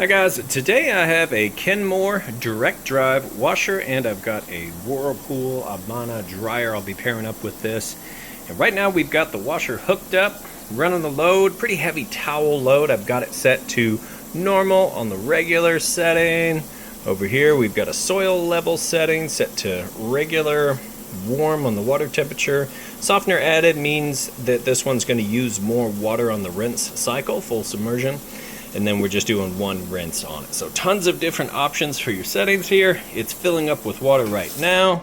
Hi guys, today I have a Kenmore direct drive washer and I've got a Whirlpool Amana dryer I'll be pairing up with this. And right now we've got the washer hooked up, running the load, pretty heavy towel load. I've got it set to normal on the regular setting. Over here we've got a soil level setting set to regular, warm on the water temperature. Softener added means that this one's going to use more water on the rinse cycle, full submersion. And then we're just doing one rinse on it. So tons of different options for your settings here. It's filling up with water right now,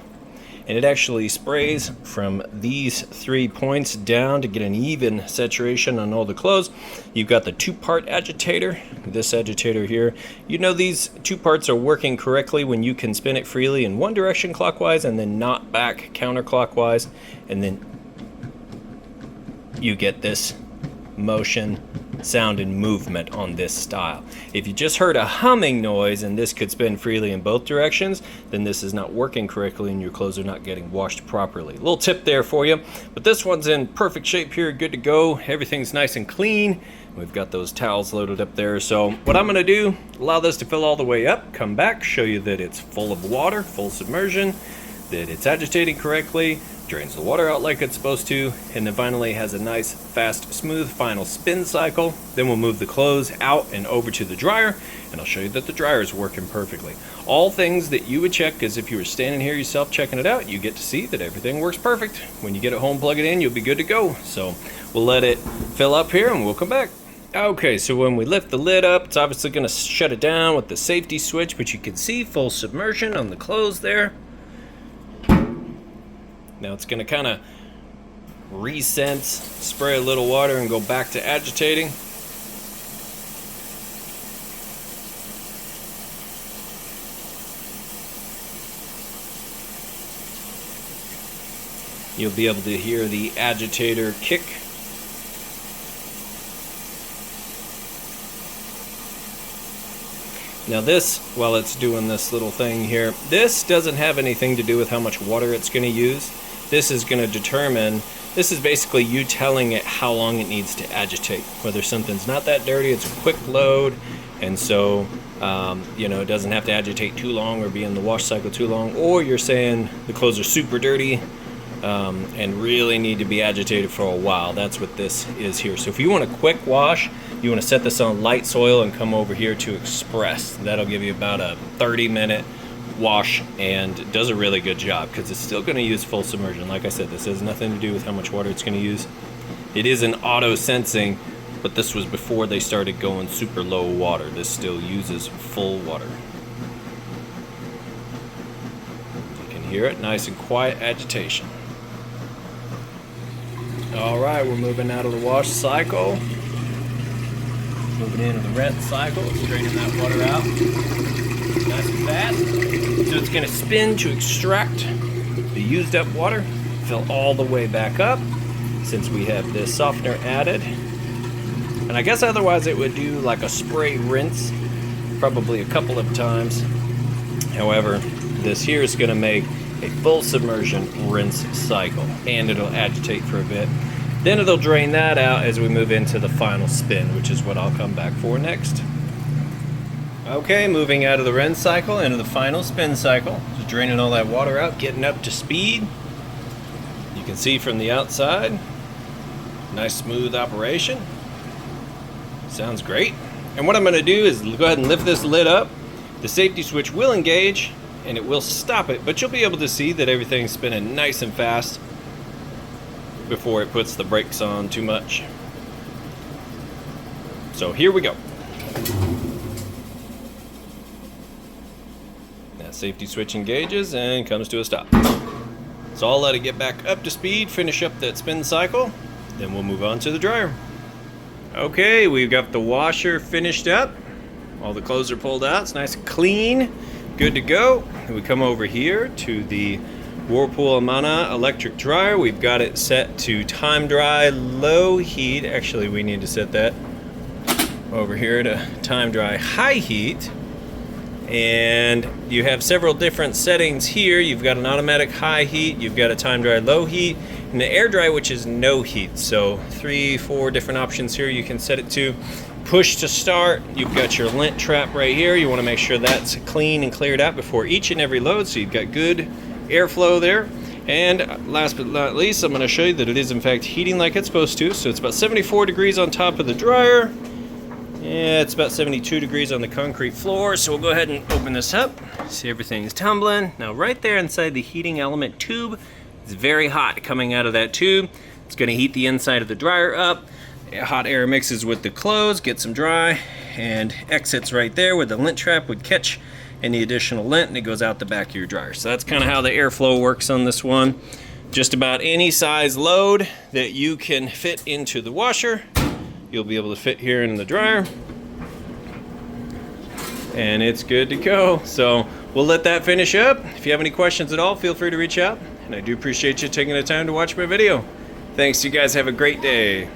and it actually sprays from these 3 points down to get an even saturation on all the clothes. You've got the 2-part agitator, this agitator here. You know these 2 parts are working correctly when you can spin it freely in one direction clockwise and then not back counterclockwise, and then you get this motion, sound, and movement on this style. If you just heard a humming noise and this could spin freely in both directions, then this is not working correctly and your clothes are not getting washed properly. A little tip there for you, but this one's in perfect shape here, good to go. Everything's nice and clean. We've got those towels loaded up there. So what I'm gonna do, allow this to fill all the way up, come back, show you that it's full of water, full submersion, that it's agitating correctly, drains the water out like it's supposed to, and then finally has a nice, fast, smooth final spin cycle. Then we'll move the clothes out and over to the dryer, and I'll show you that the dryer is working perfectly. All things that you would check, because if you were standing here yourself checking it out, you get to see that everything works perfect. When you get it home, plug it in, you'll be good to go. So we'll let it fill up here and we'll come back. Okay, so when we lift the lid up, it's obviously going to shut it down with the safety switch, but you can see full submersion on the clothes there. Now it's going to kind of resense, spray a little water, and go back to agitating. You'll be able to hear the agitator kick. Now this, while it's doing this little thing here, this doesn't have anything to do with how much water it's going to use. This is going to determine, this is basically you telling it how long it needs to agitate. Whether something's not that dirty, it's a quick load, and so it doesn't have to agitate too long or be in the wash cycle too long, or you're saying the clothes are super dirty and really need to be agitated for a while. That's what this is here. So if you want a quick wash, you want to set this on light soil and come over here to express. That'll give you about a 30-minute wash and does a really good job because it's still going to use full submersion. Like I said, this has nothing to do with how much water it's going to use. It is an auto sensing, but this was before they started going super low water. This still uses full water. You can hear it, nice and quiet agitation. All right, we're moving out of the wash cycle. Moving into the rinse cycle, draining that water out. Nice and fast. So it's going to spin to extract the used up water, fill all the way back up since we have this softener added. And I guess otherwise it would do like a spray rinse, probably a couple of times. However, this here is going to make a full submersion rinse cycle, and it'll agitate for a bit. Then it'll drain that out as we move into the final spin, which is what I'll come back for next. Okay, moving out of the rinse cycle into the final spin cycle. Just draining all that water out, getting up to speed. You can see from the outside, nice smooth operation. Sounds great. And what I'm going to do is go ahead and lift this lid up. The safety switch will engage and it will stop it, but you'll be able to see that everything's spinning nice and fast before it puts the brakes on too much. So here we go. That safety switch engages and comes to a stop. So I'll let it get back up to speed, finish up that spin cycle, then we'll move on to the dryer. Okay, we've got the washer finished up. All the clothes are pulled out, it's nice and clean, good to go. And we come over here to the Whirlpool Amana electric dryer. We've got it set to time dry low heat. Actually, we need to set that over here to time dry high heat. And you have several different settings here. You've got an automatic high heat, you've got a time dry low heat, and the air dry, which is no heat. So 3-4 different options here you can set it to. push to start. You've got your lint trap right here. You want to make sure that's clean and cleared out before each and every load, so you've got good airflow there. And last but not least, I'm going to show you that it is in fact heating like it's supposed to. So it's about 74 degrees on top of the dryer. Yeah, it's about 72 degrees on the concrete floor. So we'll go ahead and open this up. See, everything's tumbling. Now right there inside the heating element tube, it's very hot coming out of that tube. It's going to heat the inside of the dryer up. Hot air mixes with the clothes, gets them dry, and exits right there where the lint trap would catch any additional lint, and it goes out the back of your dryer. So that's kind of how the airflow works on this one. Just about any size load that you can fit into the washer, you'll be able to fit here in the dryer. And it's good to go. So we'll let that finish up. If you have any questions at all, feel free to reach out. And I do appreciate you taking the time to watch my video. Thanks, you guys have a great day.